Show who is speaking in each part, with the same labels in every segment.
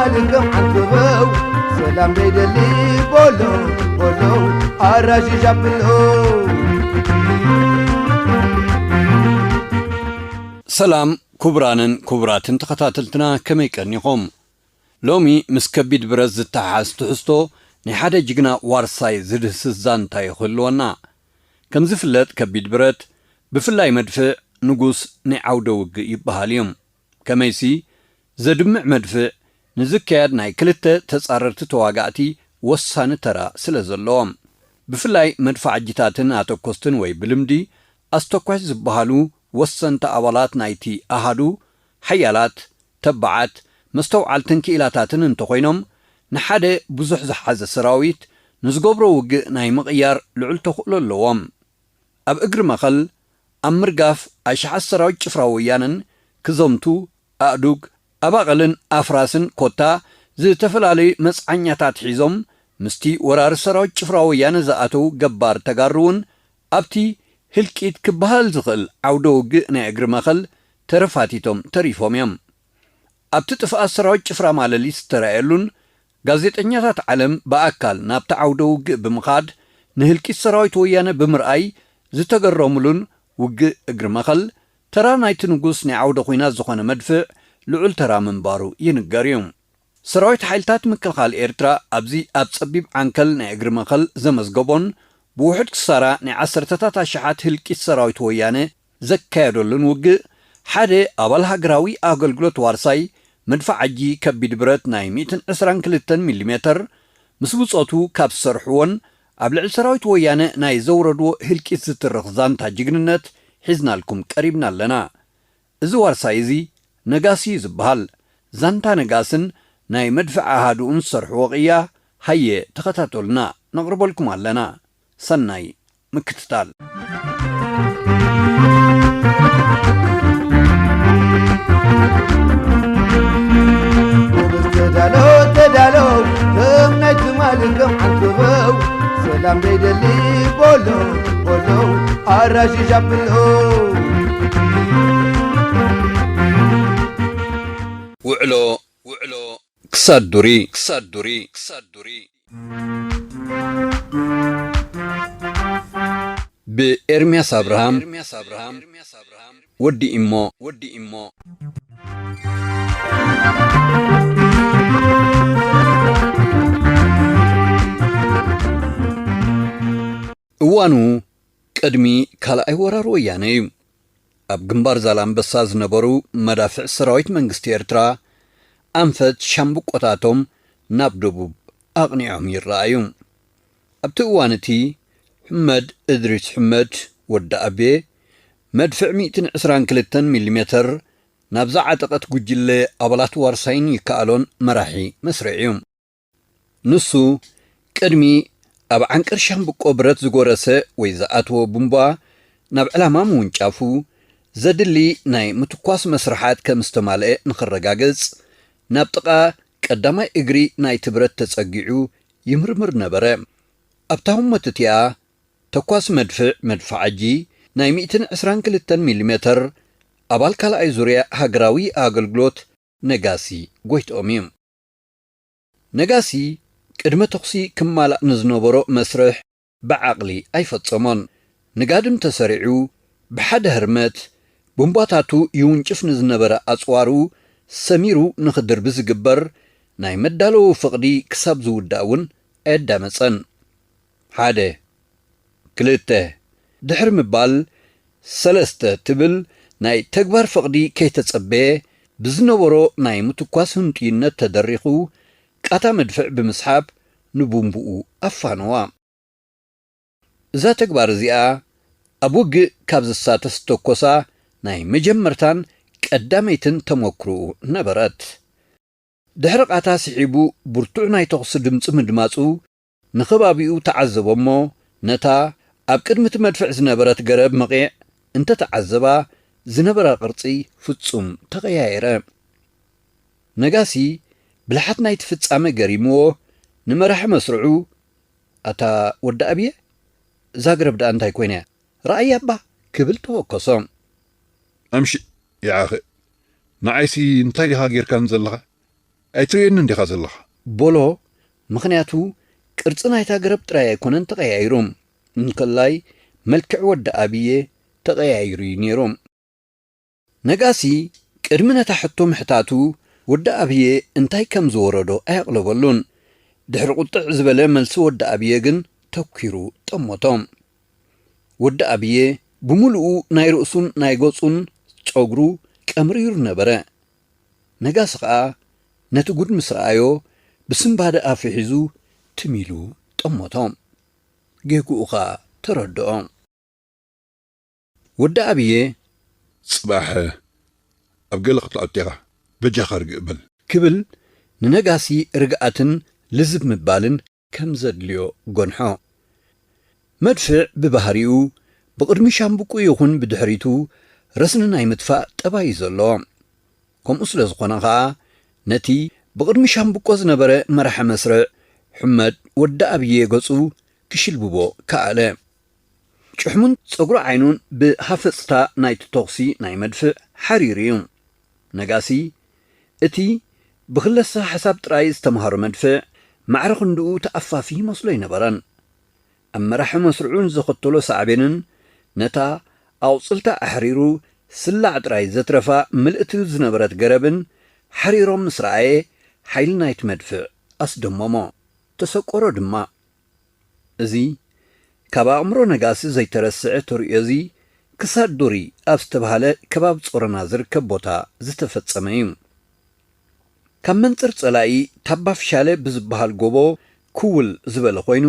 Speaker 1: مالكم عنكبو سلام بيدلي بولو بولو أراشي شابلو
Speaker 2: سلام كبرانن كبراتن تخطاتلتنا كميكنيكم لومي مسكبيد برز التحاس تحستو نحادا جيجنا وارساي زدس الزانتا يخلونا كم زفلت كبيد برد بفلاي مدفع نقوس نعودوغ يبهاليوم كميسي زدمع مدفع نزكياد ناي كلتا تسعررت تواقعتي وسان ترى سلزلوم بفلاي مدفع جيتاتن آتو كوستن وي بلمدي استوكوش زبهالو وسنت أولات نايتي أهادو حيالات تبعات مستوعلتن كيلاتاتن انتقينهم نحادة بزح زحاز السراويت نزقبرو وق ناي مغيار لعل تخلو اللوام أب إقر مخل أمرقاف أشحا السراويت شفراويانن كزومتو أقدوك أباقلن أفراسن كوتا زي تفلالي مسعنياتات حيزم مستي ورار السراويت شفراويان زااتو قبار تقارون أبتي هلكيت كبهال زغل عودوغ ناقر مخل ترفاتيتم تريفوم يم أبتتفق السراويت شفرا مالالي سترائلون غازيت انياتات علم بأكال نابت عودوغ بمخاد نهلكي السراويت ويانا بمرأي زتقرملون وغ اقر مخل ترى نايت نقوس نعودو خوينات زخوانا مدفع لعل ترى منبارو ينقاريوم سراويت حيلتات مكالخال إيرترا أبزي أبتصبيب عنكال ناقر مخل زمزقبون بوحد كسارا نعسرتتات شحات هلكي السراويت ويانا زكايدولن وغ حادي أبالها قراوي أغلقلوت وارساي مدفع عجي كبيد برات ناي 122 مليمتر مسبوصاتو كاب سرحون أبلع السراويت ويانا ناي زوردو هلكي سترخزان تاجيقننت حزنا لكم قريبنا لنا زوار سايزي نقاسي زبهال زانتا نقاسن ناي مدفع هادو انصرح وغيا هيا تخطاتو لنا نقربو لكم لنا سناي مكتتال
Speaker 1: تدالو همنايت مالكم عنكبو سلام بيدلي بولو بولو أراشي شابلو
Speaker 2: وعلو كسادوري بإرمياس أبراهام ودي إمو وانو قدمي كالا اي ورار وياني اب جنبار زالان بساز نبرو مدافع سراويت منغستي إرترا أنفت شامبو قطاتهم نابدوبوب أغنيهم يرأيهم اب تقوانتي حمد إدريس حمد ود أبي مدفع 122 مليمتر نابزع عتقت قجل أبلات وارسين يكالون مراحي مسرعيهم نسو قدمي أب عنكر شامبو برت زغورسه ويزاتو بومبا ناب علامه مونچافو زدلي ناي متكواس مسرحات كمستمالئ نخرغاغص ناب طقا قداماي اغري ناي تبرت تصقيعو يمرمر نبره ابتاهم متتيا تكواس مدفعجي ناي 122 مليمتر ابال كالا اي زوريا هاغراوي اغلغلوت نغاسي غويت اوميم نغاسي قدمه تخسي كمالا نزنبرو مسرح بعقلي اي فصمون نغادم تسرعو بحد هرمت بومباتاتو يونچف نزنبره اصوارو سميرو نخدر بزغبر ناي مدالو فقدي كساب زوداون ادامصن حاده كلته دحر مبال سلسته تبل ناي تكبر فقدي كي تصبي بزنبرو ناي متكواس هنتينت تدريخو قاتا مدفع بمسحاب نبومبؤو أفانوا إذا تكبر زيا أبوغ كابز الساتس توكوسا ناي مجمرتان قداميتن تموكرو نبرت دحر قاتا سحيبو برتوع ناي تغس دمص مدماصو نخبابيو تعذبومو نتا أب قدمت مدفع زنبرت قرب مقيع انت تعذبا زنبرا قرصي فتصوم تغييره نغاسي بلحت نايت فتصامه غريمو نمرح مسرعو اتا ود ابيه زاغرب دا انتاي كوينيا راي ابا كبل توكسم
Speaker 3: امشي يا اخي نعيسي انتاي هاغير كان زلها ኣይትርእየኒ እንዲኻ ዘለኻ
Speaker 2: ቦሎ ምኽንያቱ ቅርፂ ናይታ ገረብ ጥራይ ኣይኮነን ተቐያይሮም እንከላይ መልክዕ ወዲ ኣብየ ተቐያይሩ ነይሮም ነጋሲ ቅድሚ ነታ ሕቶ ምሕታቱ ወዲ ኣብየ እንታይ ከም ዝወረዶ ኣየቕለበሉን ድሕሪ ቁጥዕ ዝበለ መልሲ ወዲ ኣብየ ግን ተኪሩ ጠሞቶም ወዲ ኣብየ ብምሉኡ ናይ ርእሱን ናይ ገጹን ጨጉሩ ቀምሪሩ ነበረ ነጋሲ ከዓ ነቲ ጉድ ምስ ረኣዮ ብስምባደ ኣፉ ሒዙ ትሚሉ ጠሞቶም ጌጉኡኻ ተረድኦም ወዲ ኣብየ
Speaker 3: ጽባሕ ኣብ ገለ ክትላዕጢኻ በጃኻ ርግእ በል
Speaker 2: ክብል ንነጋሲ ርግኣትን ልዝብ ምባልን ከም ዘድልዮ ጎንሖ መድፍዕ ብባህሪኡ ብቕድሚ ሻምብቁ ይኹን ብድሕሪቱ ረስኒ ናይ ምጥፋእ ጠባይ ዘለዎ ከምኡ ስለ ዝኾነ ከዓ ነቲ ብቕድሚ ሻምብቆ ዝነበረ መራሐ መስርዕ ሕመድ ወዲ ኣብየ ገጹ ክሽልብቦ ከኣለ ጭሕሙን ፀጉሪ ዓይኑን ብሃፈፅታ ናይቲ ተኽሲ ናይ መድፍዕ ሓሪር እዩ ነጋሲ እቲ ብክለሳ ሓሳብ ጥራይ ዝተምሃሮ መድፍዕ ማዕረ ክንድኡ ተኣፋፊ መስሎ ይነበረን ኣብ መራሒ መስርዑን ዘኸተሎ ሳዕቤንን ነታ ኣውፅልታ ኣሕሪሩ ስላዕ ጥራይ ዘትረፋ ምልእቲ ዝነበረት ገረብን ሓሪሮም ምስ ረኣየ ሓይሊ ናይቲ መድፍዕ ኣስደመሞ ተሰቆሮ ድማ እዚ ካብ ኣእምሮ ነጋሲ ዘይተረስዐ ተርእዮ እዚ ክሳድ ዱሪ ኣብ ዝተባሃለ ከባቢ ጾረና ዝርከብ ቦታ ዝተፈጸመ እዩ ካብ መንፅር ጸላኢ ታባፍሻለ ብዝበሃል ጎቦ ክውል ዝበለ ኮይኑ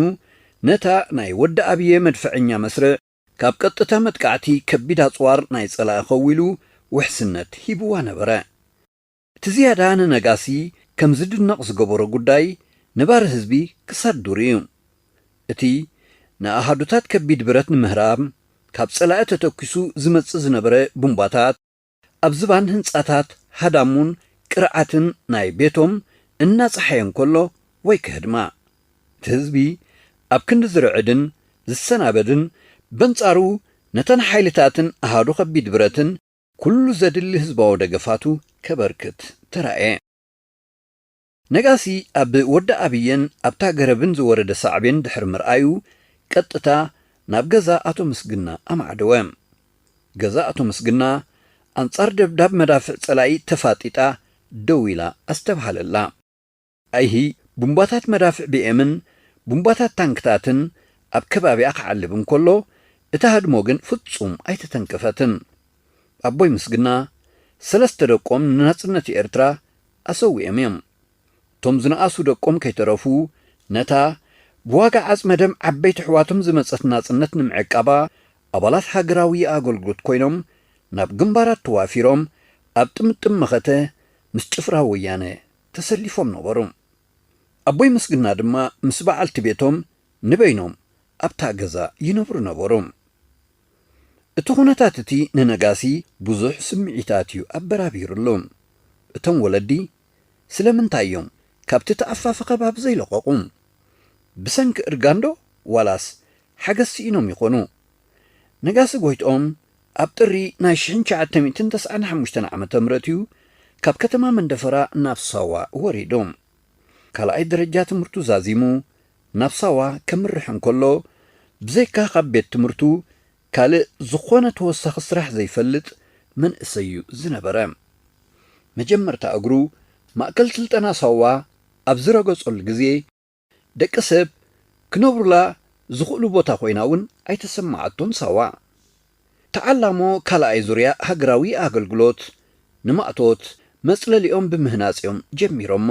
Speaker 2: ነታ ናይ ወዲ ኣብየ መድፈዐኛ መስርዕ ካብ ቀጥታ መጥቃዕቲ ከቢድ ኣፅዋር ናይ ጸላኢ ኸዊሉ ውሕስነት ሂብዋ ነበረ እቲ ዝያዳ ንነጋሲ ከም ዝድነቕ ዝገበሮ ጉዳይ ነባሪ ህዝቢ ክሳድ ዱሪ እዩ እቲ ንኣሃዱታት ከቢድ ብረት ንምህራብ ካብ ጸላኢ ተተኪሱ ዝመጽእ ዝነበረ ቡምባታት ኣብ ዝባን ህንጻታት ሃዳሙን ቅርዓትን ናይ ቤቶም እናፀሓየ እንከሎ ወይ ክህድማ እቲ ህዝቢ ኣብ ክንዲ ዝርዕድን ዝሰናበድን በንጻሩ ነተን ሓይልታትን ኣሃዱ ከቢድ ብረትን ኩሉ ዘድሊ ህዝባዊ ደገፋቱ ከበርክት ተራእየ ነጋሲ ኣብ ወዲ ኣብየን ኣብታ ገረብን ዝወረደ ሳዕቤን ድሕሪ ምርኣዩ ቀጥታ ናብ ገዛ ኣቶ ምስግና ኣማዕደወ ገዛ ኣቶ ምስግና ኣንጻር ደብዳብ መዳፍዕ ጸላኢ ተፋጢጣ ደው ኢላ ኣስተብሃለላ ኣይሂ ቡምባታት መዳፍዕ ቢኤምን ቡምባታት ታንክታትን ኣብ ከባቢኣ ክዓልብ እንከሎ እታ ሃድሞ ግን ፍጹም ኣይተተንከፈትን ኣቦይ ምስግና ሰለስተ ደቆም ንናጽነት ኤርትራ ኣሰዊኦም እዮም እቶም ዝነኣሱ ደቆም ከይተረፉ ነታ ብዋጋ ዓጽመ ደም ዓበይቲ ኣሕዋቶም ዝመጸት ናጽነት ንምዕቃባ ኣባላት ሃገራዊ ኣገልግሎት ኮይኖም ናብ ግንባራት ተዋፊሮም ኣብ ጥምጥም መኸተ ምስ ጭፍራ ወያነ ተሰሊፎም ነበሩ ኣቦይ ምስግና ድማ ምስ በዓልቲ ቤቶም ንበይኖም ኣብታ ገዛ ይነብሩ ነበሩ እቲ ኩነታት እቲ ንነጋሲ ብዙሕ ስምዒታት እዩ ኣበራቢሩሉ እቶም ወለዲ ስለምንታይ እዮም ካብቲ ተኣፋፈ ከባቢ ዘይለቐቑ ብሰንኪ እርጋንዶ ዋላስ ሓገስ ኢኖም ይኾኑ ነጋሲ ጎይትኦም ኣብ ጥሪ ናይ 1995 ዓመተ ምህረት እዩ ካብ ከተማ መንደፈራ ናብ ሳዋ ወሪዶም ካልኣይ ደረጃ ትምህርቱ ዛዚሙ ናብ ሳዋ ከምርሕ እንከሎ ብዘይካ ካብ ቤት ትምህርቱ ካልእ ዝኾነ ተወሳኺ ስራሕ ዘይፈልጥ መንእሰይ እዩ ዝነበረ መጀመርታ እግሩ ማእከል ስልጠና ሳዋ ኣብ ዝረገጸሉ ግዜ ደቂ ሰብ ክነብሩላ ዝኽእሉ ቦታ ኮይና እውን ኣይተሰማዓቶን ሳዋ ተዓላሞ ካልኣይ ዙርያ ሃገራዊ ኣገልግሎት ንማእቶት መጽለሊኦም ብምህናጽዮም ጀሚሮሞ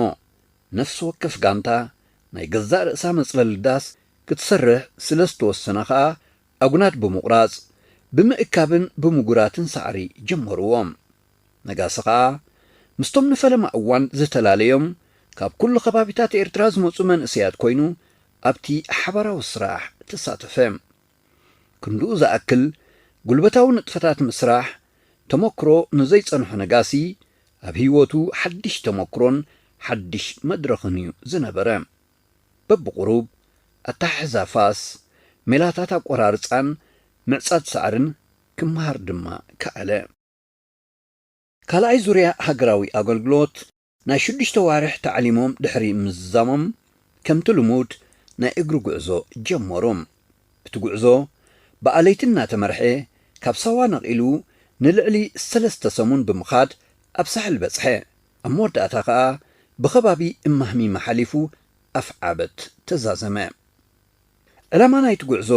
Speaker 2: ነፍሲ ወከፍ ጋንታ ናይ ገዛእ ርእሳ መጽለሊ ዳስ ክትሰርሕ ስለ ዝተወሰነ ከዓ ኣጉናት ብምቑራጽ ብምእካብን ብምጉራትን ሳዕሪ ጀመርዎም ነጋሲ ከዓ ምስቶም ንፈለማ እዋን ዝተላለዮም ካብ ኩሉ ከባቢታት ኤርትራ ዝመፁ መንእሰያት ኮይኑ ኣብቲ ሓበራዊ ስራሕ ተሳተፈ ክንድኡ ዝኣክል ጉልበታዊ ንጥፈታት ምስራሕ ተመክሮ ንዘይጸንሖ ነጋሲ ኣብ ህይወቱ ሓድሽ ተመክሮን ሓድሽ መድረኽን እዩ ዝነበረ በብቁሩብ ኣታሕዛ ፋስ ሜላታት ኣቆራርፃን ምዕጻድ ሳዕርን ክመሃር ድማ ከኣለ ካልኣይ ዙርያ ሃገራዊ ኣገልግሎት ናይ 6 ዋርሕ ተዓሊሞም ድሕሪ ምዛሞም ከምቲ ልሙድ ናይ እግሪ ጉዕዞ ጀመሮም እቲ ጉዕዞ ብኣለይትን እናተመርሐ ካብ ሳዋ ነቒሉ ንልዕሊ 3 ሰሙን ብምኻድ ኣብ ሳሕል በጽሐ ኣብ መወዳእታ ከዓ ብኸባቢ እማህሚ መሓሊፉ ኣፍ ዓበት ተዛዘመ ዕላማ ናይቲ ጉዕዞ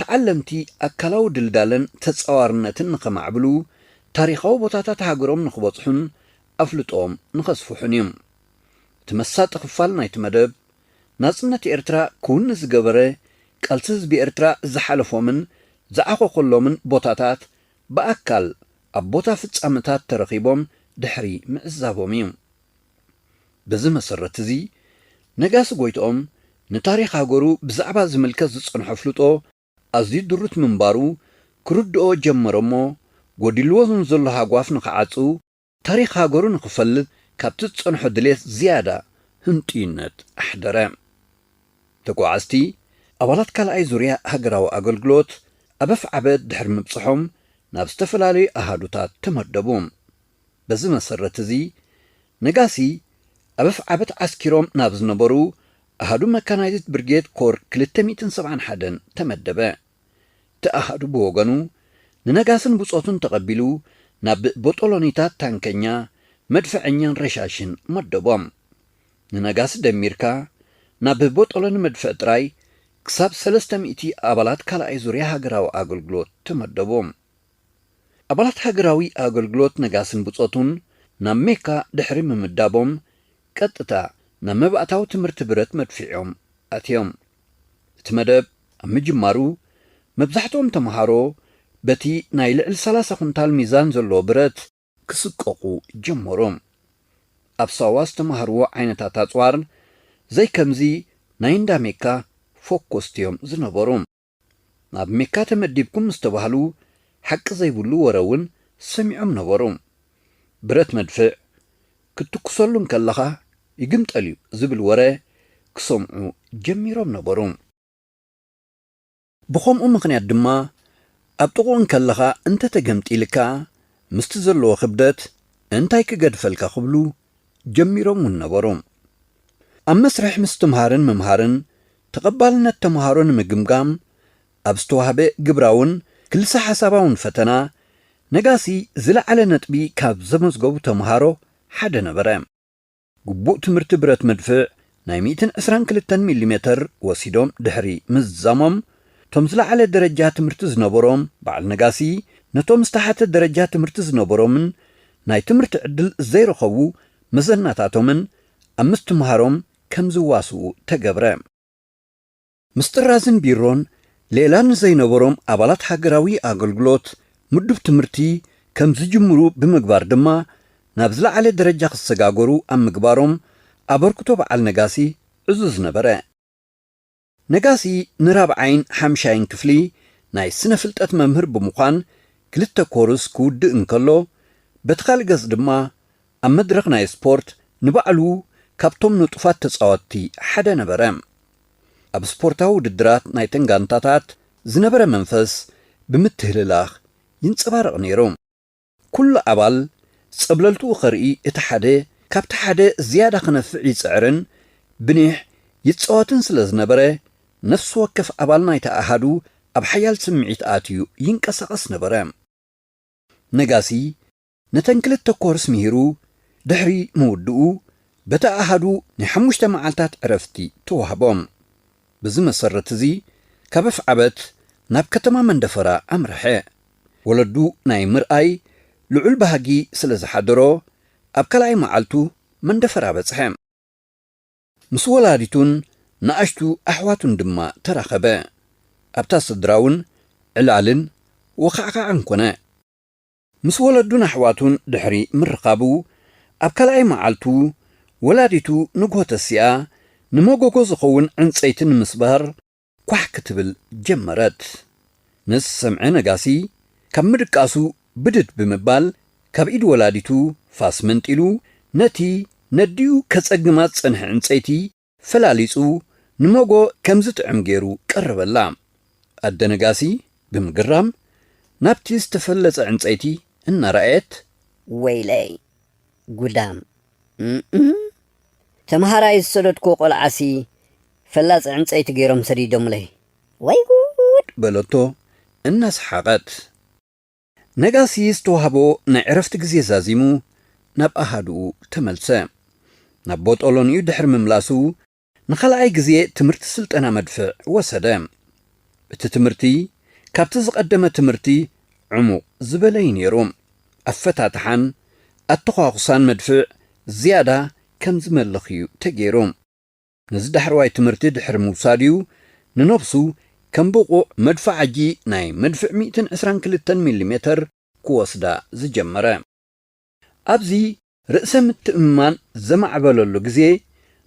Speaker 2: ተዓለምቲ ኣካላዊ ድልዳለን ተጸዋርነትን ንኸማዕብሉ ታሪኻዊ ቦታታት ሃገሮም ንኽበጽሑን ኣፍልጦም ንኸስፍሑን እዮም እቲ መሳጢ ክፋል ናይቲ መደብ ናጽነት ኤርትራ ክውኒ ዝገበረ ቃልሲ ህዝቢ ኤርትራ ዝሓለፎምን ዝዓኾኸሎምን ቦታታት ብኣካል ኣብ ቦታ ፍጻመታት ተረኺቦም ድሕሪ ምዕዛቦም እዩ በዚ መሰረት እዚ ነጋሲ ጎይትኦም ንታሪኽ ሃገሩ ብዛዕባ ዝምልከት ዝጸንሖ ፍልጦ ኣዝዩ ድሩት ምንባሩ ክርድኦ ጀመሮሞ ጐዲልዎ ዘሎ ሃጓፍ ንኽዓጹ ታሪኽ ሃገሩ ንኽፈልጥ ካብቲ ዝጸንሖ ድሌት ዝያዳ ህንጡይነት ኣሕደረ ተጓዓዝቲ ኣባላት ካልኣይ ዙርያ ሃገራዊ ኣገልግሎት ኣብ ኣፍ ዓበት ድሕሪ ምብጽሖም ናብ ዝተፈላለዩ ኣሃዱታት ተመደቡ በዚ መሰረት እዚ ነጋሲ ኣብ ኣፍ ዓበት ዓስኪሮም ናብ ዝነበሩ ኣሃዱ መካናይዝድ ብርጌድ ኮር 271 ተመደበ እቲ ኣሃዱ ብወገኑ ንነጋስን ብጾቱን ተቐቢሉ ናብ ቦጦሎኒታት ታንከኛ መድፈዐኛን ረሻሽን መደቦም ንነጋሲ ደሚርካ ናብ ቦጦሎኒ መድፈዕ ጥራይ ክሳብ 300 ኣባላት ካልኣይ ዙርያ ሃገራዊ ኣገልግሎት ተመደቦም ኣባላት ሃገራዊ ኣገልግሎት ነጋስን ብጾቱን ናብ ሜካ ድሕሪ ምምዳቦም ቀጥታ ናብ መባእታዊ ትምህርቲ ብረት መድፊዖም ኣትዮም እቲ መደብ ኣብ ምጅማሩ መብዛሕትኦም ተምሃሮ በቲ ናይ ልዕሊ 30 ኩንታል ሚዛን ዘለዎ ብረት ክስቀቑ ጀመሮም ኣብ ሳዋ ዝተምሃርዎ ዓይነታት ኣጽዋር ዘይከምዚ ናይ እንዳ ሜካ ፎኮስትዮም ዝነበሩ ናብ ሜካ ተመዲብኩም ዝተባህሉ ሓቂ ዘይብሉ ወረ እውን ሰሚዖም ነበሩ ብረት መድፍዕ ክትኩሰሉን ከለኻ ይግምጠል እዩ ዝብል ወረ ክሰምዑ ጀሚሮም ነበሩ ብኸምኡ ምኽንያት ድማ ኣብ ጥቑኡን ከለኻ እንተተገምጢልካ ምስቲ ዘለዎ ክብደት እንታይ ክገድፈልካ ክብሉ ጀሚሮም እውን ነበሩ ኣብ መስርሕ ምስ ትምሃርን ምምሃርን ተቐባልነት ተምሃሮ ንምግምጋም ኣብ ዝተዋህበ ግብራውን ክልሳ ሓሳባውን ፈተና ነጋሲ ዝለዓለ ነጥቢ ካብ ዘመዝገቡ ተምሃሮ ሓደ ነበረ ግቡእ ትምህርቲ ብረት መድፍዕ ናይ 122 ሚሜ ወሲዶም ድሕሪ ምዛሞም ቶም ዝለዓለ ደረጃ ትምህርቲ ዝነበሮም በዓል ነጋሲ ነቶም ዝተሓተ ደረጃ ትምህርቲ ዝነበሮምን ናይ ትምህርቲ ዕድል ዘይረኸቡ መዘናታቶምን ኣብ ምስ ትምሃሮም ከም ዝዋስኡ ተገብረ ምስ ጥራዝን ቢሮን ሌላን ዘይነበሮም ኣባላት ሃገራዊ ኣገልግሎት ምዱብ ትምህርቲ ከም ዝጅምሩ ብምግባር ድማ ናብ ዝለዓለ ደረጃ ክሰጋገሩ ኣብ ምግባሮም ኣበርክቶ በዓል ነጋሲ ዕዙዝ ነበረ ነጋሲ ንራብዓይን ሓምሻይን ክፍሊ ናይ ስነ ፍልጠት መምህር ብምዃን 2 ኮርስ ክውድእ እንከሎ በቲ ካልእ ገጽ ድማ ኣብ መድረኽ ናይ ስፖርት ንባዕሉ ካብቶም ንጡፋት ተጻወትቲ ሓደ ነበረ ኣብ ስፖርታዊ ውድድራት ናይ ተንጋንታታት ዝነበረ መንፈስ ብምትህልላኽ ይንጸባረቕ ነይሩ ኩሉ ኣባል ጸብለልቱ ኸርኢ እቲ ሓደ ካብቲ ሓደ ዝያዳ ክነፍዕ ይጽዕርን ብኒሕ ይጻወትን ስለ ዝነበረ ነፍሲ ወከፍ ኣባል ናይቲ ኣሃዱ ኣብ ሓያል ስምዒት ኣትዩ ይንቀሳቐስ ነበረ ነጋሲ ነተን 2 ኮርስ ምሂሩ ድሕሪ ምውድኡ በቲ ኣሃዱ ን5 መዓልታት ዕረፍቲ ተዋህቦም በዚ መሰረት እዚ ካብ ኣፍ ዓበት ናብ ከተማ መንደፈራ ኣምርሐ ወለዱ ናይ ምርኣይ ልዑል ባህጊ ስለ ዝሓደሮ ኣብ ካልኣይ መዓልቱ መንደፈራ በጽሐ ምስ ወላዲቱን ንኣሽቱ ኣሕዋቱን ድማ ተራኸበ ኣብታ ስድራውን ዕላልን ወኻዕኻዕን ኮነ ምስ ወለዱን ኣሕዋቱን ድሕሪ ምርኻቡ ኣብ ካልኣይ መዓልቱ ወላዲቱ ንጎተሲኣ ንመጎጎ ዝኸውን ዕንፀይትን ምስባር ኳሕ ክትብል ጀመረት ንስ ሰምዐ ነጋሲ ካብ ምድቃሱ ብድድ ብምባል ካብ ኢድ ወላዲቱ ፋስ መንጢሉ ነቲ ነድዩ ከጸግማት ጸንሐ ዕንፀይቲ ፈላሊጹ ንመጎ ከም ዝጥዕም ገይሩ ቀረበላ ኣደ ነጋሲ ብምግራም ናብቲ ዝተፈለጸ ዕንፀይቲ እናረአየት
Speaker 4: ወይለይ ጉዳም تمهراي السلطكو قلعسي فلاص عنصيت غيرهم سديدهم لي واي غود
Speaker 2: بلوتو الناس حقت نغاسي استوهبو نعرفت غزي زازيمو ناب احدو تملسه نابوت اولونيو دحر مملاسو نخلعي غزي تمرت سلطنا مدفع وسدام التمرتي كابت زقدمه تمرتي عمو زبلي نيروم افتاتحن التخاقصان مدفع زياده كم زملخيو تغيروم نزدحرواي تمرتي دحر موساديو ننبسو كم بقو مدفع عجي ناي مدفع 122 ملم كوسدا زجمره ابزي رأس متأمان زمع بلولو غزي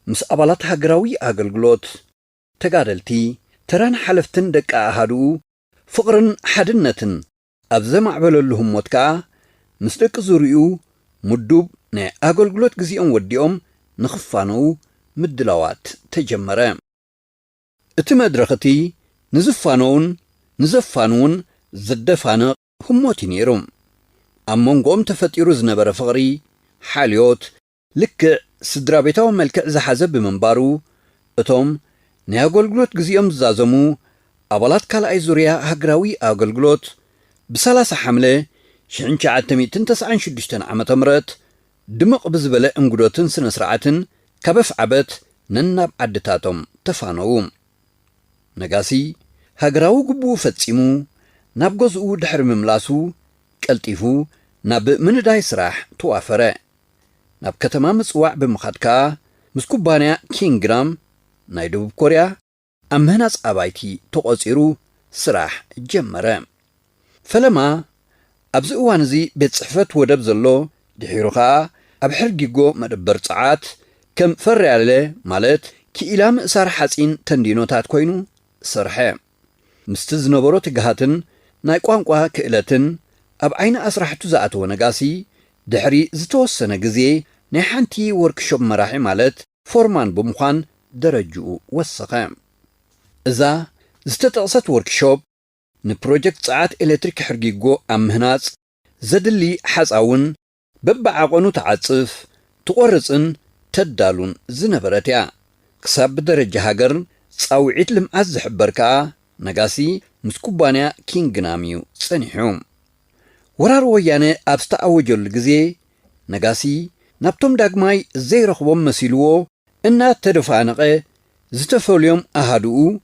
Speaker 2: مس أبالات هاقراوي أغلقلوت تقادلتي تران حلفتن دك آهادو فقرن حدنتن أب زمع بلولهم موتكا مس دك زوريو مدوب نا أغلقلوت غزيون وديوم نخفانو مدلوات تجمره اتمدرختي نزفانون زدفانق هموتي نيروم أمونغوم تفتيرو زنبرا فغري حاليوت لك سدرابيتاو ملكع زحزب بمنبارو اتوم نياغولغلوت غزيوم زازمو أبالات كالاي زوريا هاقراوي أغلقلوت بسلاس حملة شعنشا عتميتن 96 عامة مرات دمق بزبلة انقدوتن سنسرعتن كبف عبت نناب عدتاتهم تفانوهم نغاسي هاقراو قبو فتسيمو نابغوزو دحر مملاسو قلطيفو ناب منداي سراح توافره ناب كتما مصواع بمخادكا مسكوبانيا كينغرام ناي دوب كوريا امهناص ابايتي تقصيرو سراح جمره فلما ابزو وانزي بيت صحفت ودب زلو دحيروخا اب حرغيغو مدبر صعات كم فرياله مالت كيلام سار حصين تندينوتات كوينو سرحه مستزنبرو تغهاتن ناي قوانقوا كيلتن أب عين أسرحتو زاتو نغاسي دحري زتوسنا غزي نحانتي وركشوب مراحي مالت فورمان بمخان درجو وسخام إذا زتتقصت وركشوب نبروجكت ساعات إلكتريك حرقيقو أمهناز زدلي حزاون ببعاقونو تعاصف تقرصن تدالون زنبرتيا كساب درجة هاجرن صاوعيت لمعز حبركا نغاسي مسكوبانيا كينغناميو صنيحوم ورار ويانه أبستا أوجل الغزي نغاسي نابتوم داقماي زي رخبوم مسيلوو إنا تدفانقه زتفوليوم أهادو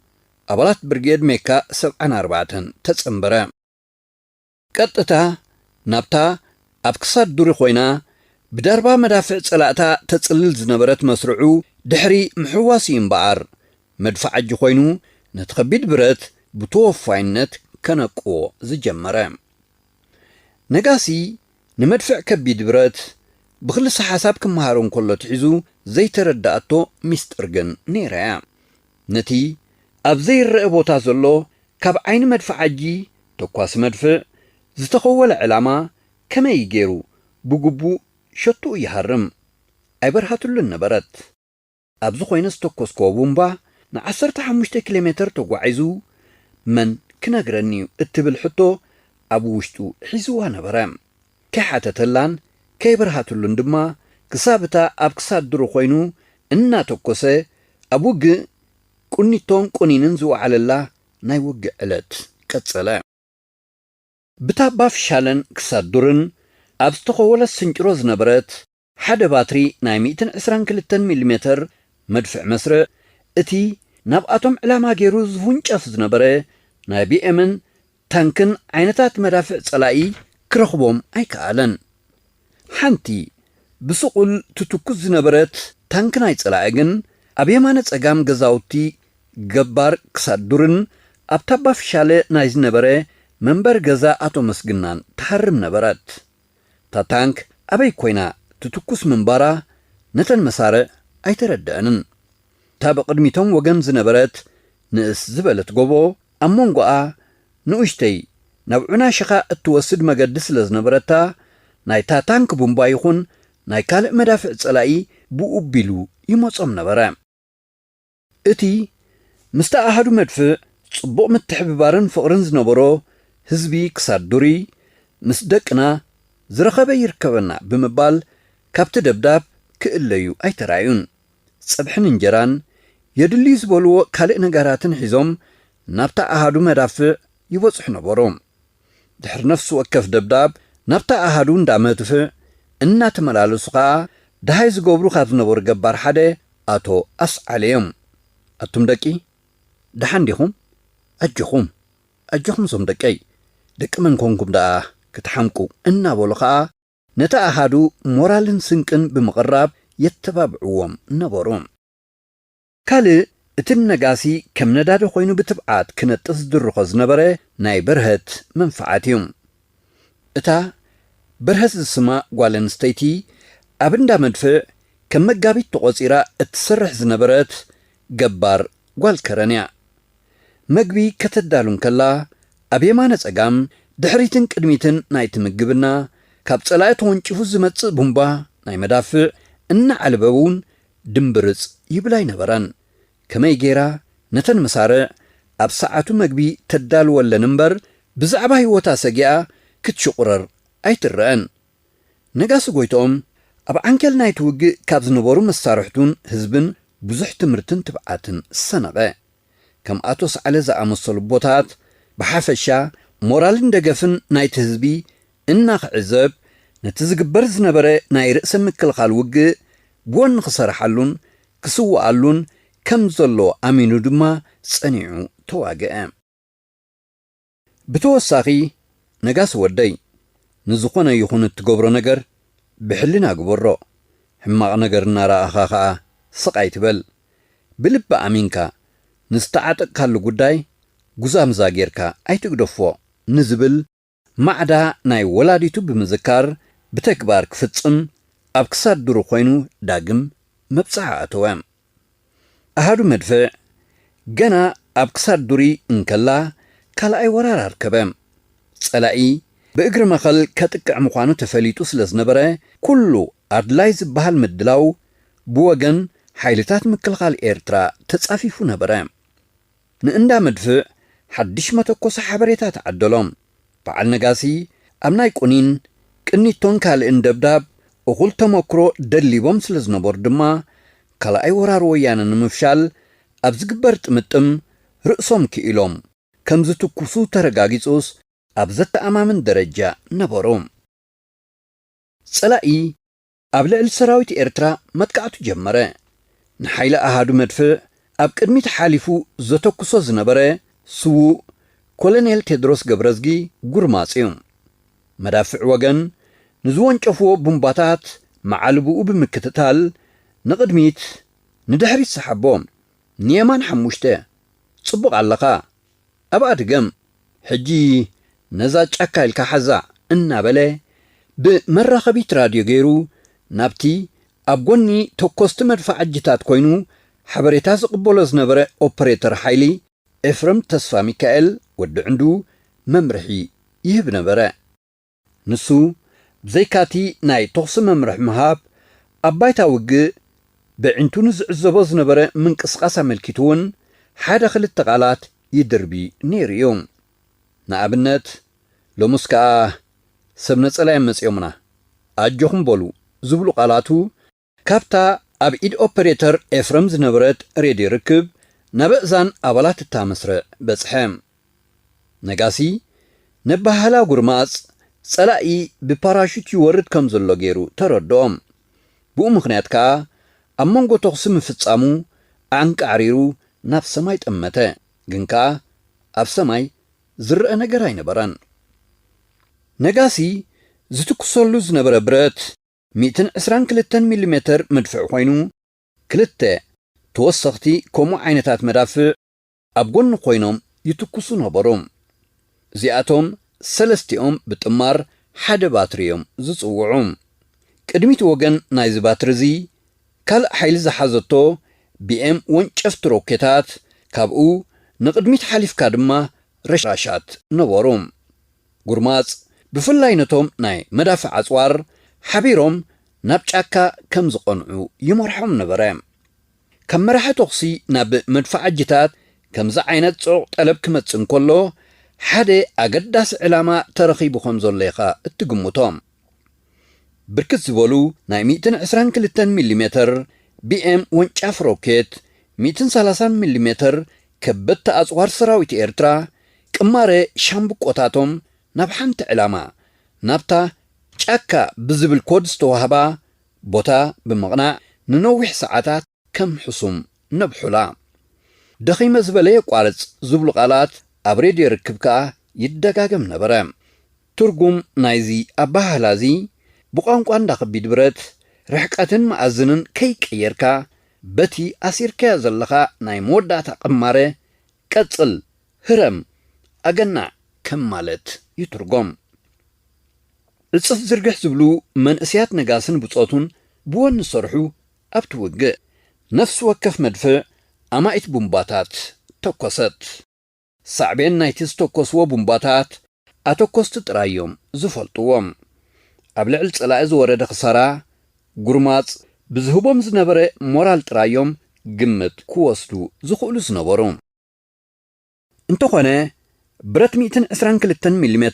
Speaker 2: أبالات برغيد ميكا 74 تتصنبرا قطتا نابتا أبكسات دوري خوينا بدربا مدافع صلاتا تتصلل زنبرت مسرعو دحري محواسي امبعار مدفع عجي خوينو نتخبيد برت بتوفاينت كنقو زجمرا نغاسي نمدفع كبيد برات بخلص حساب كمهارون كله تحيزو زي ترداتو مسترغن نيرا نتي اب زي الرئبوتا زلو كاب عين مدفع عجي تقواس مدفع زتخول علامة كما يجيرو بقبو شتو يهرم ايبرهاتو لنبرت ابزو خوينس تقوسكو بومبا نعسرت 5 كيلومتر تقوعيزو من كناقرنيو اتبل حطو أبو وشتو حيزوها نبرام كحاتتلان كيبرهاتلون دما كسابتا أب كساد درو خوينو إنا توكوسي أبوغ كونيتون كونيننزو على الله نايوغ علت كتسلا بتا باف شالن كساد درن أبستخوولا سنجروز نبرت حدا باتري ناي 122 ملم مدفع مسر اتي نابقاتهم علاما جيروز فونجاف زنبره ناي بي امن تانكن عينتات مدافع صلائي كرخبوم اي كالن حنتي بسقل تتكز نبرت تانكن اي صلائيغن ابيمانه صغام غزاوتي ገባር ክሳዱርን ኣብታባ ፍሻለ ናይዝ ነበረ መንበር ገዛ አቶ መስግናን ተሐርም ነበራት ታታንክ አበይ ኮይና ትትኩስ መንባራ ነተን መሳረ አይተረዳንን ታበቅድሚቶም ወገን ዝነበረት ንእስ ዝበለት ጎቦ አሞንጓአ ንኡሽተይ ናብዑና ሸኻ እትወስድ መገድስ ለዝነበረታ ናይ ታታንክ ቡምባ ይኹን ናይ ካልእ መዳፍዕ ጸላኢ ብኡቢሉ ይሞጾም ነበረ እቲ ምስታ አሃዱ መድፍዕ ጽቡቕ ምትሕብባርን ፍቕርን ዝነበሮ ህዝቢ ክሳዱሪ ምስ ደቅና ዝረኸበ ይርከበና ብምባል ካብቲ ደብዳብ ክእለዩ ኣይተራዩን ፀብሕን እንጀራን የድልዩ ዝበልዎ ካልእ ነገራትን ሒዞም ናብታ ኣሃዱ መዳፍዕ ይበጽሑ ነበሮም ድሕሪ ነፍሲ ወከፍ ደብዳብ ናብታ ኣሃዱ እንዳመድፍዕ እናተመላለሱ ከዓ ድሃይ ዝገብሩ ካብ ዝነበሩ ገባር ሓደ ኣቶ ኣስዓለዮም ኣቱም ደቂ ድሓን ዲኹም ኣጀኹም ዞም ደቀይ ደቂ መን ኮንኩም ደኣ ክትሓምቁ እናበሉ ከዓ ነታ ኣሃዱ ሞራልን ስንቅን ብምቕራብ የተባብዕዎም ነበሩ ካልእ እቲ ነጋሲ ከም ነዳዲ ኮይኑ ብትብዓት ክነጥስ ዝድርኾ ዝነበረ ናይ በርሀት መንፈዓት እዩ እታ በርሀት ዝስማ ጓል ኣንስተይቲ ኣብ እንዳ መድፍዕ ከም መጋቢት ተቖፂራ እትሰርሕ ዝነበረት ገባር ጓል ከረንያ መግቢ ከተዳሉን ከላ ኣብ የማነ ጸጋም ድሕሪትን ቅድሚትን ናይቲ ምግብና ካብ ጸላኢ ተወንጭፉ ዝመጽእ ቡምባ ናይ መዳፍዕ እናዓለበውን ድንብርጽ ይብላ ይነበረን ከመይ ጌራ ነተን መሳርዕ ኣብ ሰዓቱ መግቢ ተዳልወለን እምበር ብዛዕባ ህይወታ ሰጊኣ ክትሽቁረር ኣይትረአን ነጋሲ ጎይቶም ኣብ ዓንኬል ናይቲ ውግእ ካብ ዝነበሩ መሳርሕቱን ህዝብን ብዙሕ ትምህርትን ትብዓትን ሰነቐ ከም ኣቶ ሰዓለ ዝኣመሰሉ ቦታት ብሓፈሻ ሞራልን ደገፍን ናይቲ ህዝቢ እናኽዕዘብ ነቲ ዝግበር ዝነበረ ናይ ርእሰ ምክልኻል ውግእ ብወኒ ክሰርሓሉን ክስውኣሉን ከም ዘሎ ኣሚኑ ድማ ጸኒዑ ተዋግአ ብተወሳኺ ነጋሲ ወደይ ንዝኾነ ይኹን እትገብሮ ነገር ብሕልና ግበሮ ሕማቕ ነገር እናረኣኻ ከዓ ስቃይ ትበል ብልቢ ኣሚንካ ንዝተዓጠቕካሉ ጉዳይ ጉዛምዛ ጌርካ ኣይትግደፎ ንዝብል ማዕዳ ናይ ወላዲቱ ብምዝካር ብተግባር ክፍጽም ኣብ ክሳድ ዱሩ ኮይኑ ዳግም መብጽዓ ኣተወ ኣሃዱ መድፍዕ ገና ኣብ ክሳድ ዱሪ እንከላ ካልኣይ ወራር ኣርከበ ጸላኢ ብእግሪ መኸል ከጥቅዕ ምዃኑ ተፈሊጡ ስለ ዝነበረ ኩሉ ኣድላይ ዝበሃል ምድላው ብወገን ሓይልታት ምክልኻል ኤርትራ ተጻፊፉ ነበረ ንእንዳ መድፍዕ ሓድሽ መተኮሰ ሓበሬታ ተዓደሎም በዓል ነጋሲ ኣብ ናይ ቁኒን ቅኒቶን ካልእን ደብዳብ እኹል ተመክሮ ደሊቦም ስለ ዝነበሩ ድማ ካልኣይ ወራር ወያነ ንምፍሻል ኣብ ዝግበር ጥምጥም ርእሶም ክኢሎም ከም ዝትኩሱ ተረጋጊጹስ ኣብ ዘተኣማምን ደረጃ ነበሩ ጸላኢ ኣብ ልዕሊ ሰራዊት ኤርትራ መጥቃዕቱ ጀመረ ንሓይሊ ኣሃዱ መድፍዕ ኣብ ቅድሚት ሓሊፉ ዘተኩሶ ዝነበረ ስውእ ኮሎኔል ቴድሮስ ገብረዝጊ ጉርማጽ እዩ መዳፍዕ ወገን ንዝወንጨፍዎ ቡምባታት መዓልብኡ ብምክትታል ንቕድሚት ንድሕሪት ሰሓቦም ንየማን 5 ጽቡቕ ኣለኻ ኣብ ኣድገም ሕጂ ነዛ ጫካ ኢልካ ሓዛ እናበለ ብመራኸቢት ራድዮ ገይሩ ናብቲ ኣብ ጎኒ ተኮስቲ መድፋዕጅታት ኮይኑ ሓበሬታ ዝቕበሎ ዝነበረ ኦፐሬተር ሓይሊ ኤፍረም ተስፋ ሚካኤል ወዲ ዕንዱ መምርሒ ይህብ ነበረ ንሱ ብዘይካቲ ናይ ተኽሲ መምርሒ ምሃብ ኣብ ባይታ ውግእ ብዕንቱ ንዝዕዘቦ ዝነበረ ምንቅስቓስ ኣመልኪቱ እውን ሓደ ክልተ ቃላት ይድርቢ ነይሩ እዩ ንኣብነት ሎሙስ ከዓ ሰብ ነጸላይ መጽዮምና ኣጆኹም በሉ ዝብሉ ቃላቱ ካብታ ኣብ ኢድ ኦፐሬተር ኤፍረም ዝነበረት ሬድዮ ርክብ ናብ እዛን ኣባላት እታ መስርዕ በጽሐ ነጋሲ ነባህላ ጉርማጽ ጸላኢ ብፓራሹት ይወርድ ከም ዘሎ ገይሩ ተረድኦም ብኡ ምኽንያት ከዓ ኣብ መንጎ ተኽሲ ምፍጻሙ ኣንቃዕሪሩ ናብ ሰማይ ጠመተ ግን ከዓ ኣብ ሰማይ ዝርአ ነገር ኣይነበረን ነጋሲ ዝትኩሰሉ ዝነበረ ብረት 122 ሚሜ መድፍዕ ኮይኑ ክልተ ተወሰኽቲ ከምኡ ዓይነታት መዳፍዕ ኣብ ጎኒ ኮይኖም ይትኩሱ ነበሩ እዚኣቶም ሰለስቲኦም ብጥማር ሓደ ባትሪ እዮም ዝጽውዑ ቅድሚት ወገን ናይዚ ባትሪ እዚ ካልእ ሓይሊ ዝሓዘቶ ቢኤም ወንጨፍቲ ሮኬታት ካብኡ ንቅድሚት ሓሊፍካ ድማ ረሻሻት ነበሩ ጉርማጽ ብፍላይ ነቶም ናይ መዳፍዕ ኣጽዋር ሓቢሮም ናብ ጫካ ከም ዝቐንዑ ይመርሖም ነበረ ከም መራሒ ተኽሲ ናብ መድፋዕጅታት ከምዚ ዓይነት ጽዑቕ ጠለብ ክመጽእ እንከሎ ሓደ ኣገዳሲ ዕላማ ተረኺቡ ከም ዘሎ ኢኻ እትግምቶም ብርክት ዝበሉ ናይ 122 ሚሜ ቢኤም ወንጫፍ ሮኬት 130 ሚሜ ከበድቲ ኣጽዋር ሰራዊት ኤርትራ ቅማረ ሻምብቆታቶም ናብ ሓንቲ ዕላማ ናብታ ጫካ ብዝብል ኮድ ዝተዋህባ ቦታ ብምቕናዕ ንነዊሕ ሰዓታት ከም ሕሱም ነብሑላ ደኺመ ዝበለ የቋርጽ ዝብሉ ቃላት ኣብ ሬድዮ ርክብ ከዓ ይደጋገም ነበረ ትርጉም ናይዚ ኣባህላዚ ብቋንቋ እንዳኸቢድ ብረት ርሕቀትን መኣዝንን ከይቀየርካ በቲ ኣሲርካያ ዘለኻ ናይ መወዳእታ ቅማረ ቀጽል ህረም ኣገናዕ ከም ማለት ይትርጎም እጽፍ ዝርግሕ ዝብሉ መንእስያት ነጋስን ብጾቱን ብወን ሰርሑ ኣብቲ ውግእ ነፍሲ ወከፍ መድፍዕ ኣማኢት ቡምባታት ተኰሰት ሳዕቤን ናይቲ ዝተኰስዎ ቡምባታት ኣተኰስቲ ጥራዮም ዝፈልጥዎም ኣብ ልዕሊ ጸላኢ ዝወረደ ኽሳራ ጉርማጽ ብዝህቦም ዝነበረ ሞራል ጥራዮም ግምት ክወስዱ ዝኽእሉ ዝነበሩ እንተኾነ ብረት 122 ሚሜ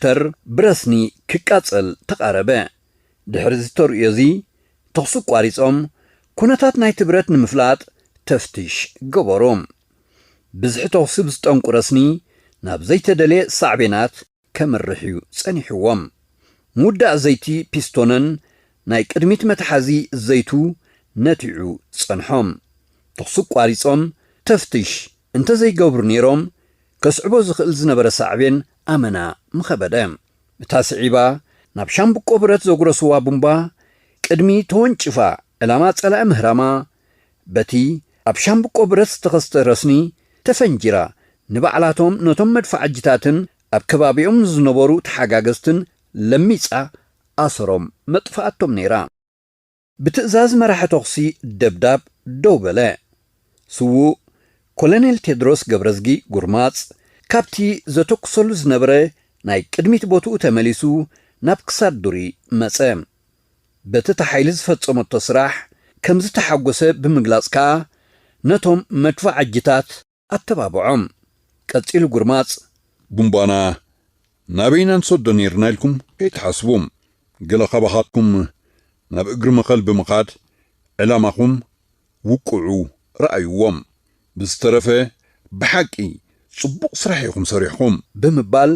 Speaker 2: ብረስኒ ክቃጸል ተቓረበ ድሕሪ ዝተርእዮ እዚ ተኽሱ ቋሪጾም ኩነታት ናይቲ ብረት ንምፍላጥ ተፍትሽ ገበሩ ብዝሒ ተኽሲ ብዝጠንቁ ረስኒ ናብ ዘይተደልየ ሳዕቤናት ከመርሕዩ ጸኒሕዎም ምውዳእ ዘይቲ ፒስቶንን ናይ ቅድሚት መትሓዚ ዘይቱ ነቲዑ ጸንሖም ተኽሱ ቋሪጾም ተፍትሽ እንተዘይገብሩ ነይሮም ከስዕቦ ዝኽእል ዝነበረ ሳዕቤን ኣመና ምኸበደ እታ ስዒባ ናብ ሻምብቆ ብረት ዘጉረስዋ ቡምባ ቅድሚ ተወንጭፋ ዕላማ ጸላኢ ምህራማ በቲ ኣብ ሻምብቆ ብረት ዝተኸስተ ረስኒ ተፈንጂራ ንባዕላቶም ነቶም መድፋዕጅታትን ኣብ ከባቢኦም ዝነበሩ ተሓጋገዝትን ለሚጻ ኣሰሮም መጥፋኣቶም ነይራ ብትእዛዝ መራሒ ተኽሲ ደብዳብ ደው በለ ስውእ ኮሎኔል ቴድሮስ ገብረዝጊ ጉርማጽ ካብቲ ዘተኩሰሉ ዝነበረ ናይ ቅድሚት ቦትኡ ተመሊሱ ናብ ክሳድ ዱሪ መጸ በቲ ተሓይሊ ዝፈጸመቶ ስራሕ ከም ዝተሓጐሰ ብምግላጽ ከዓ ነቶም መድፋዕጅታት ኣተባብዖም ቀጺሉ ጉርማጽ
Speaker 3: ቡምባና ናበይና ንሰዶ ነርና ኢልኩም ከይትሓስቡም ገለ ኻባኻትኩም ናብ እግሪ መኸል ብምኻድ ዕላማኹም ውቁዑ ረኣይዎም ብዝተረፈ ብሓቂ ጽቡቕ ስራሕ ኢኹም ሰሪሕኹም
Speaker 2: ብምባል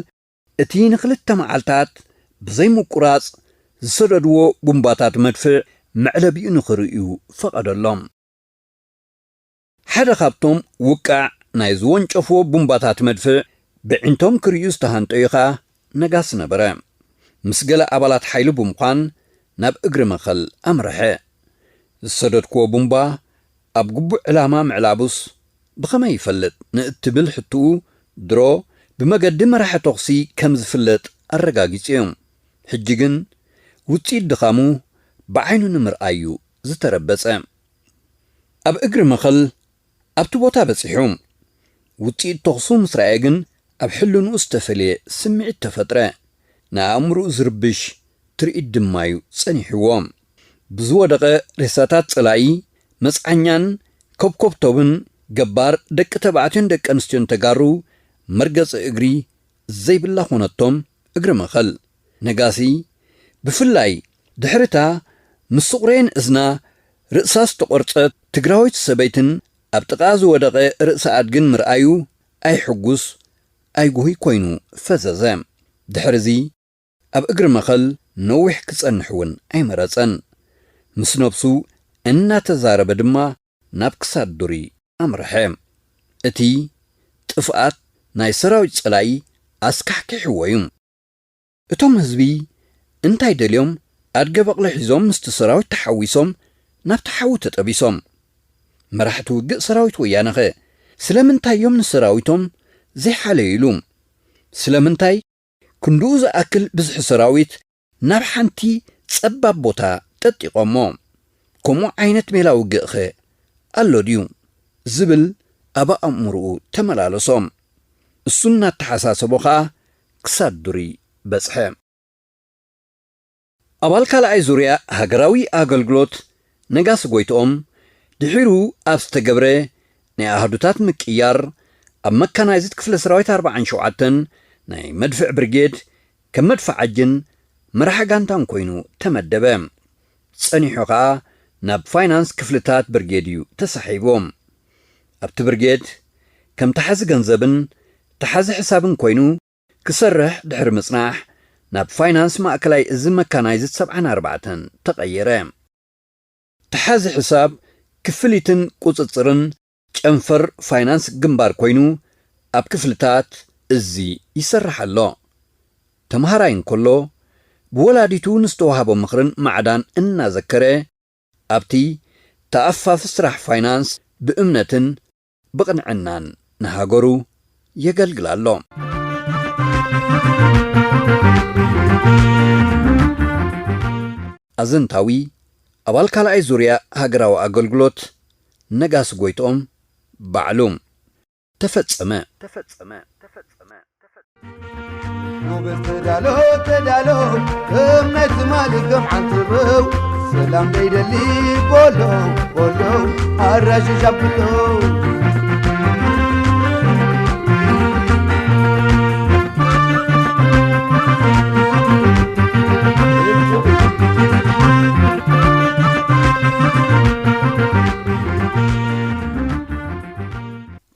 Speaker 2: እቲ ንኽልተ መዓልታት ብዘይምቁራጽ ዝሰደድዎ ቡምባታት መድፍዕ መዕለቢኡ ንኽርእዩ ፈቐደሎም ሓደ ካብቶም ውቃዕ ናይ ዝወንጨፍዎ ቡምባታት መድፍዕ ብዕንቶም ክርእዩ ዝተሃንጠዩ ኸ ነጋስ ነበረ ምስ ገለ ኣባላት ሓይሉ ብምዃን ናብ እግሪ መኸል ኣምርሐ ዝሰደድክዎ ቡምባ ኣብ ግቡዕ ዕላማ ምዕላቡስ ብኸመይ ይፈልጥ ንእትብል ሕትኡ ድሮ ብመገዲ መራሒ ተኽሲ ከም ዝፍለጥ ኣረጋጊጹ እዮም ሕጂ ግን ውፂኢት ድኻሙ ብዓይኑ ንምርኣዩ ዝተረበጸ ኣብ እግሪ መኸል ኣብቲ ቦታ በጺሑ ውፂኢት ተኽሱ ምስ ረአየ ግን ኣብ ሕልንኡ ዝተፈልየ ስምዒት ተፈጥረ ንኣእምሩኡ ዝርብሽ ትርኢት ድማዩ ጸኒሕዎም ብዝወደቐ ሬሳታት ጸላኢ መጽዓኛን ከብከብቶብን ገባር ደቂ ተባዕትዮን ደቂ ኣንስትዮን ተጋሩ መርገፂ እግሪ ዘይብላ ኾነቶም እግሪ መኸል ነጋሲ ብፍላይ ድሕርታ ምስ ስቑሬን እዝና ርእሳ ዝተቖርጸት ትግራዊት ሰበይትን ኣብ ጥቓ ዝወደቐ ርእሲ ኣድግን ምርኣዩ ኣይሕጉስ ኣይጉሂ ኮይኑ ፈዘዘ ድሕርዚ ኣብ እግሪ መኸል ነዊሕ ክጸንሕ እውን ኣይመረጸን ምስ ነብሱ እናተዛረበ ድማ ናብ ክሳድ ዱሪ ኣምርሐ እቲ ጥፍኣት ናይ ሰራዊት ጸላኢ ኣስካሕኪሕዎ እዩ እቶም ህዝቢ እንታይ ደልዮም ኣድገ በቕሊ ሒዞም ምስቲ ሰራዊት ተሓዊሶም ናብ ተሓዊ ተጠቢሶም መራሕቲ ውግእ ሰራዊት ወያነ ኸ ስለምንታይ እዮም ንሰራዊቶም ዘይሓለይሉ ስለምንታይ ክንድኡ ዝኣክል ብዝሒ ሰራዊት ናብ ሓንቲ ጸባብ ቦታ ጠጢቖሞ ከምኡ ዓይነት ሜላ ውግእ ኸ ኣሎ ድዩ ዝብል ኣብ ኣእምርኡ ተመላለሶም እሱ እናተሓሳሰቦ ኸኣ ክሳድ ዱሪ በጽሐ ኣባል ካልኣይ ዙርያ ሃገራዊ ኣገልግሎት ነጋሲ ጎይትኦም ድሒሩ ኣብ ዝተገብረ ናይ ኣህዱታት ምቅያር ኣብ መካናይዝት ክፍለ ሰራዊት 47 ናይ መድፍዕ ብርጌድ ከም መድፍዕ ዓጅን መራሒ ጋንታን ኮይኑ ተመደበ ጸኒሑ ኸዓ ናብ ፋይናንስ ክፍልታት ብርጌድዩ ተሳሒቦም ኣብቲ ብርጌድ ከም ተሓዚ ገንዘብን ተሓዚ ሕሳብን ኮይኑ ክሰርሕ ድሕሪ ምጽናሕ ናብ ፋይናንስ ማእከላይ እዚ መካናይዝድ 74 ተቐየረ ተሓዚ ሕሳብ ክፍሊትን ቁጽጽርን ጨንፈር ፋይናንስ ግንባር ኮይኑ ኣብ ክፍልታት እዚ ይሰርሕ ኣሎ ተምሃራይ እንከሎ ብወላዲቱ ንዝተዋሃቦ ምኽርን ማዕዳን እናዘከረ ኣብቲ ተኣፋፍ ስራሕ ፋይናንስ ብእምነትን ብቕንዕናን ንሃገሩ የገልግል ኣሎ ኣዘንታዊ ኣባል ካልኣይ ዙርያ ሃገራዊ ኣገልግሎት ነጋስ ጎይቶኦም ባዕሉ ተፈጸመ
Speaker 1: ጎበዝ ተዳሎ እምነት ማልከም ሓንትበው ሰላም ለይደሊ ቦሎ ኣራሽሻብሎ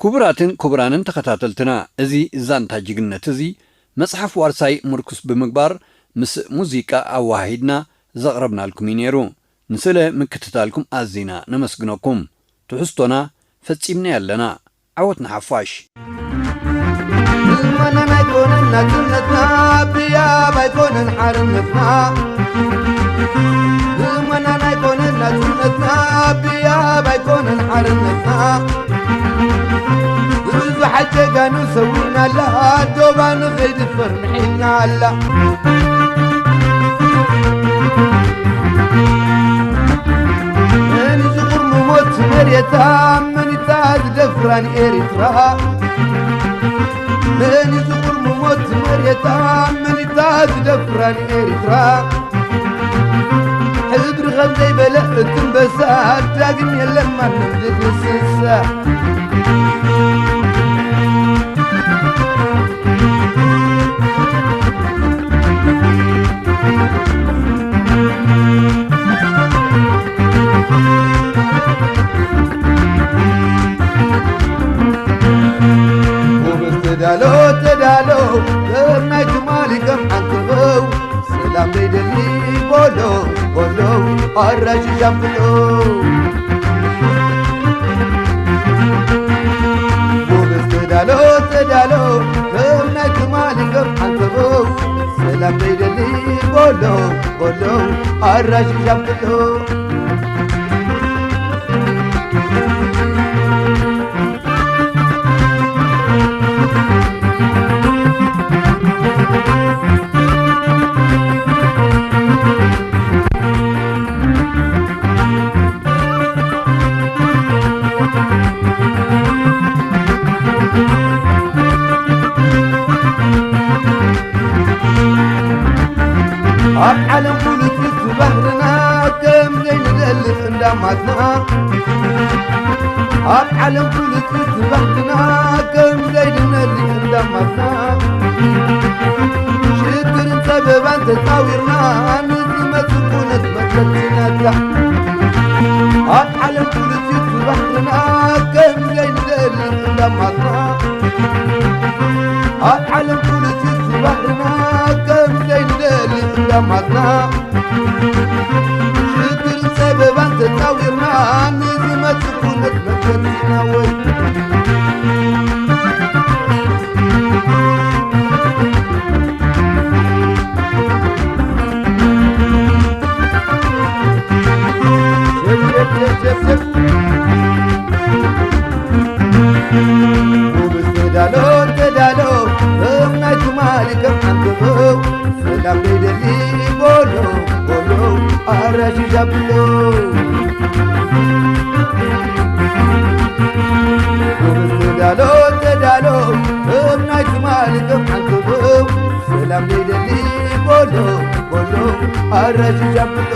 Speaker 2: ክቡራትን ክቡራንን ተኸታተልትና እዚ ዛንታ ጅግነት እዚ መጽሓፍ ዋርሳይ ምርኩስ ብምግባር ምስ ሙዚቃ ኣዋሂድና ዘቕረብናልኩም እዩ ነይሩ ንስለ ምክትታልኩም ኣዚና ነመስግነኩም ትሕዝቶና ፈጺምና ያለና ዓወትና ሓፋሽ
Speaker 1: ዝመነን ኣይኮነን ናትነትና ብያብ ኣይኮነን ሓርነትና ዝመነን ኣይኮነን ናትነትና ብያብ ኣይኮነን ሓርነትና ብዙሓት ጀጋኑ ሰዊና ኣላ ዶባ ንኸይድፈር ንሒልና ኣላ መን ዝቑርሙ ሞት መሬታ መኒታ ዝደፍራን ኤሪትራ መን ዝቑርሙ ሞት መሬታ መኒታ ዝደፍራን ኤሪትራ ሕድሪ ኸም ዘይበለ እትንበሳ ዳግም የለን ማንም ዝትስሳ ተዳሎ በርናይ ትማሊ ከም ሓንትበው ሰላም ለይደሊ ቦሎ ኣራሽሻብሎ ጎበዝ ተዳሎ በርናይ ትማሊ ከም ሓንትበው ሰላም ለይደሊ ቦሎ ኣራሽሻብሎ ኣብ ዓለም ፖለቲክ ባህርና ከም ዘይንደልፍ እንዳማትና ኣብ ዓለም ፖለቲክ ባህርና ከም ዘይንደልፍ እንዳማትና ሽግርን ሰበባን ተፃዊርና ንዝመፅእ ኩነት መከትናታ ኣብ ዓለም ፖለቲክ ባህርና ከም ዘይንደልፍ እንዳማትና ኣብ ዓለም ፖለቲክ ባህርና ከም ዘይንደልፍ እንዳማትና ሽግርን ሰበባን ተፃዊርና ንዝመፅእ ኩነት መከትና ወይ ጎበዝ ተዳሎ እምናይ ትማሊ ከም ሓንትበው ሰላም ለይደሊ ቦሎ ኣራሽሻብሎ ጎበዝ ተዳሎ እምናይ ትማሊ ከም ሓንትበው ሰላም ለይደሊ ቦሎ ኣራሽሻብሎ